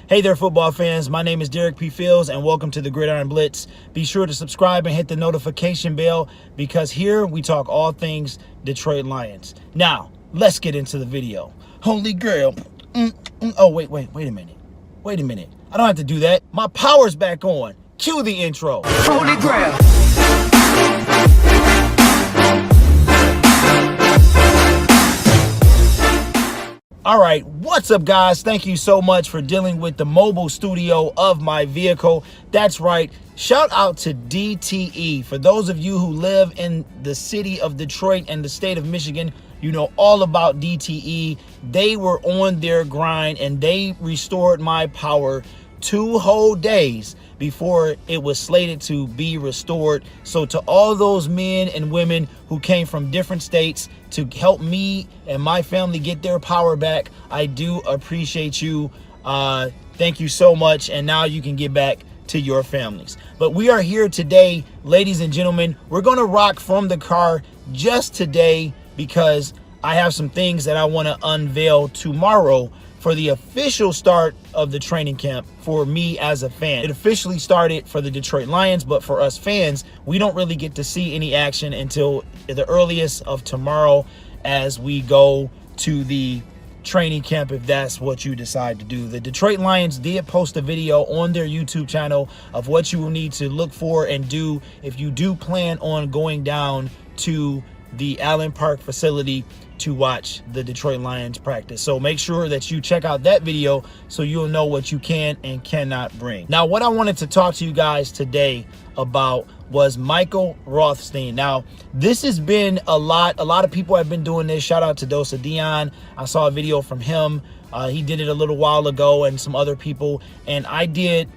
Hey there, football fans. My name is Derek P. Fields, and welcome to the Gridiron Blitz. Be sure to subscribe and hit the notification bell because here we talk all things Detroit Lions. Now, let's get into the video. Holy grail. Oh, wait a minute. Wait a minute. I don't have to do that. My power's back on. Cue the intro. Holy grail. All right, what's up, guys? Thank you so much for dealing with the mobile studio of my vehicle. That's right. Shout out to DTE. For those of you who live in the city of Detroit and the state of Michigan, you know all about DTE. They were on their grind and they restored my power 2 whole days before it was slated to be restored. So to all those men and women who came from different states to help me and my family get their power back, I do appreciate you. Thank you so much. And now you can get back to your families. But we are here today, ladies and gentlemen. We're going to rock from the car just today because I have some things that I want to unveil tomorrow for the official start of the training camp for me as a fan. It officially started for the Detroit Lions, but for us fans, we don't really get to see any action until the earliest of tomorrow as we go to the training camp, if that's what you decide to do. The Detroit Lions did post a video on their YouTube channel of what you will need to look for and do if you do plan on going down to the Allen Park facility to watch the Detroit Lions practice. So make sure that you check out that video so you'll know what you can and cannot bring. Now, what I wanted to talk to you guys today about was Michael Rothstein. Now, this has been a lot of people have been doing this. Shout out to Dosa Dion. I saw a video from him. He did it a little while ago, and some other people. And I haven't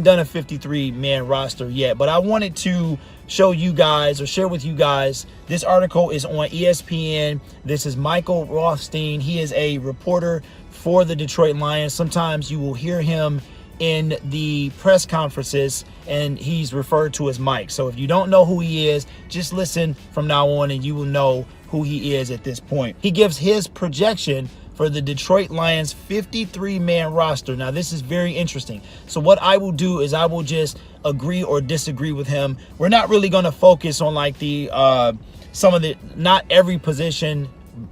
done a 53-man roster yet, but I wanted to show you guys or share with you guys. This article is on ESPN. This is Michael Rothstein. He is a reporter for the Detroit Lions. Sometimes you will hear him in the press conferences and he's referred to as Mike. So if you don't know who he is, just listen from now on and you will know who he is at this point. He gives his projection for the Detroit Lions 53-man roster. Now, this is very interesting. So what I will do is I will just agree or disagree with him. We're not really going to focus on like the not every position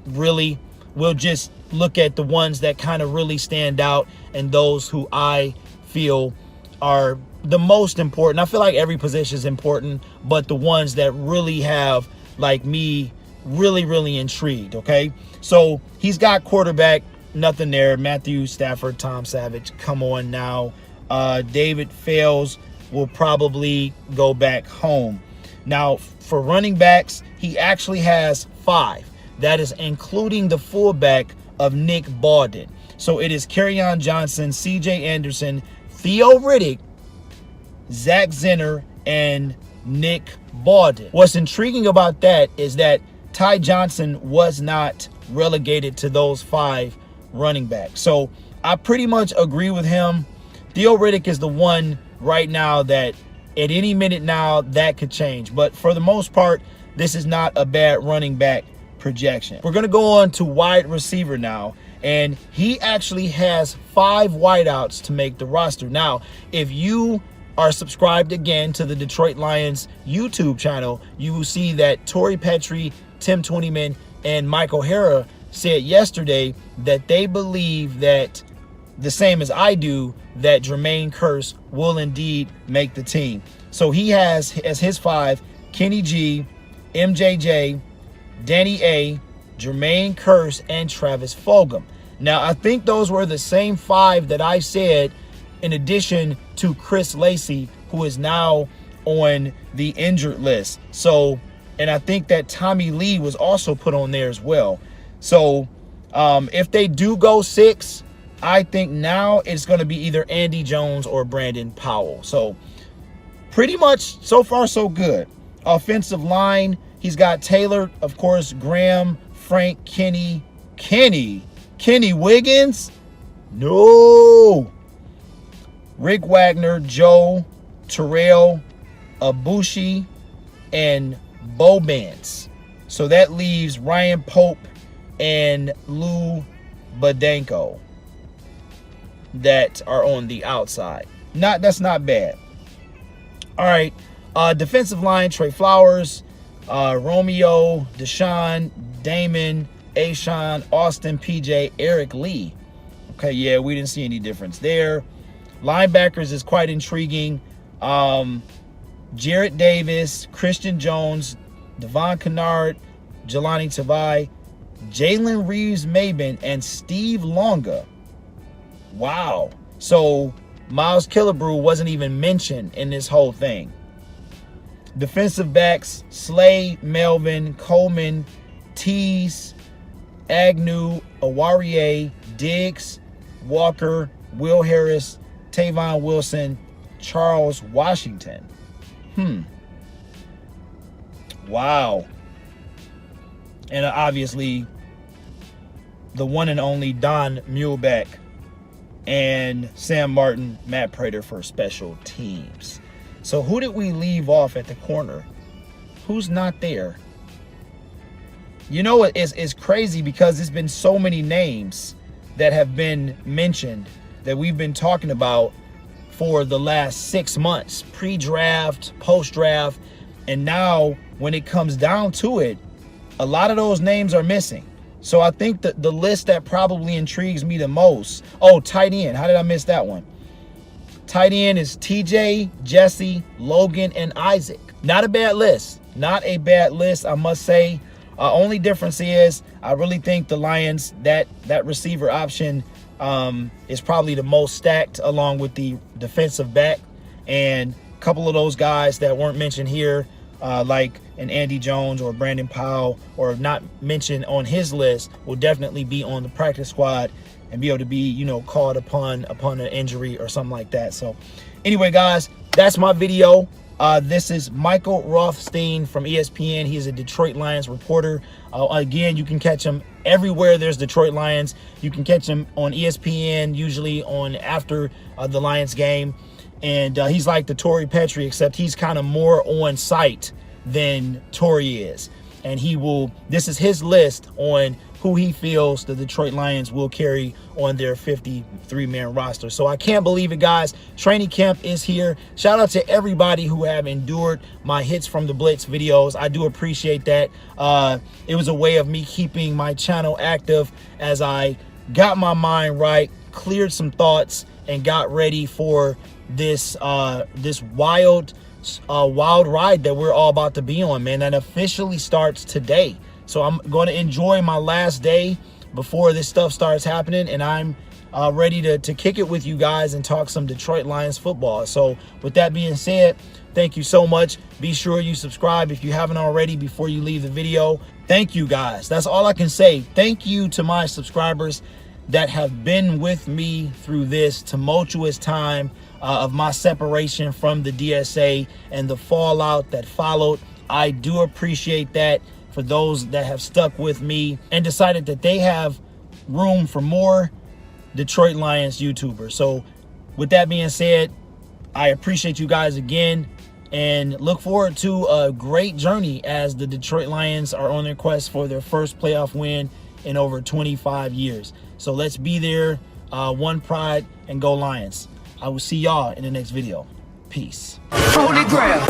really. We'll just look at the ones that kind of really stand out and those who I feel are the most important. I feel like every position is important, but the ones that really have like me really intrigued. Okay, so he's got quarterback, nothing there. Matthew Stafford, Tom Savage, come on now. David Fales will probably go back home. Now, for running backs, he actually has 5. That is including the fullback of Nick Bawden. So it is Kerryon Johnson, CJ Anderson, Theo Riddick, Zach Zenner, and Nick Bawden. What's intriguing about that is that Ty Johnson was not relegated to those 5 running backs. So I pretty much agree with him. Theo Riddick is the one right now that at any minute now that could change. But for the most part, this is not a bad running back projection. We're going to go on to wide receiver now. And he actually has 5 wideouts to make the roster. Now, if you are subscribed again to the Detroit Lions YouTube channel, you will see that Torrey Petrie, Tim Twentyman, and Mike O'Hara said yesterday that they believe that, the same as I do, that Jermaine Kearse will indeed make the team. So he has as his 5, Kenny G, MJJ, Danny A, Jermaine Kearse, and Travis Fulgham. Now, I think those were the same 5 that I said in addition to Chris Lacey, who is now on the injured list. So, and I think that Tommy Lee was also put on there as well. So if they do go 6, I think now it's going to be either Andy Jones or Brandon Powell. So pretty much so far so good. Offensive line, he's got Taylor, of course, Graham, Frank, Kenny Wiggins? No. Rick Wagner, Joe, Terrell, Abushi, and Bo Bance. So that leaves Ryan Pope and Lou Badenko. that are on the outside. That's not bad. All right, defensive line: Trey Flowers, Romeo, Deshaun, Damon, Ashawn, Austin, PJ, Eric Lee. Okay, yeah, we didn't see any difference there. Linebackers is quite intriguing. Jarrett Davis, Christian Jones, Devon Kennard, Jelani Tavai, Jalen Reeves-Maybin, and Steve Longa. Wow. So Miles Killebrew wasn't even mentioned in this whole thing. Defensive backs: Slay, Melvin, Coleman, Tease, Agnew, Awarie, Diggs, Walker, Will Harris, Tavon Wilson, Charles Washington. Wow. And obviously the one and only Don Muhlbeck and Sam Martin, Matt Prater for special teams. So who did we leave off at the corner? Who's not there? You know, it's crazy because there's been so many names that have been mentioned that we've been talking about for the last 6 months, pre-draft, post-draft, and now when it comes down to it, a lot of those names are missing. So I think that the list that probably intrigues me the most, tight end. How did I miss that one? Tight end is TJ, Jesse, Logan, and Isaac. Not a bad list. Not a bad list, I must say. Only difference is I really think the Lions, that receiver option is probably the most stacked, along with the defensive back. And a couple of those guys that weren't mentioned here, like an Andy Jones or Brandon Powell, or not mentioned on his list, will definitely be on the practice squad and be able to be, called upon an injury or something like that. So anyway, guys, that's my video. This is Michael Rothstein from ESPN. He is a Detroit Lions reporter. Again, you can catch him everywhere there's Detroit Lions. You can catch him on ESPN, usually on after the Lions game. And he's like the Torrey Petrie, except he's kind of more on site than Torrey is. And this is his list on who he feels the Detroit Lions will carry on their 53-man roster. So I can't believe it, guys. Training camp is here. Shout out to everybody who have endured my Hits from the Blitz videos. I do appreciate that. It was a way of me keeping my channel active as I got my mind right, cleared some thoughts, and got ready for this wild ride that we're all about to be on, man. That officially starts today. So I'm going to enjoy my last day before this stuff starts happening, and I'm ready to kick it with you guys and talk some Detroit Lions football. So with that being said, thank you so much. Be sure you subscribe if you haven't already before you leave the video. Thank you, guys. That's all I can say. Thank you to my subscribers that have been with me through this tumultuous time of my separation from the DSA and the fallout that followed. I do appreciate that. For those that have stuck with me and decided that they have room for more Detroit Lions YouTubers. So with that being said, I appreciate you guys again and look forward to a great journey as the Detroit Lions are on their quest for their first playoff win in over 25 years. So let's be there, one pride, and go Lions. I will see y'all in the next video. Peace. Holy Grail.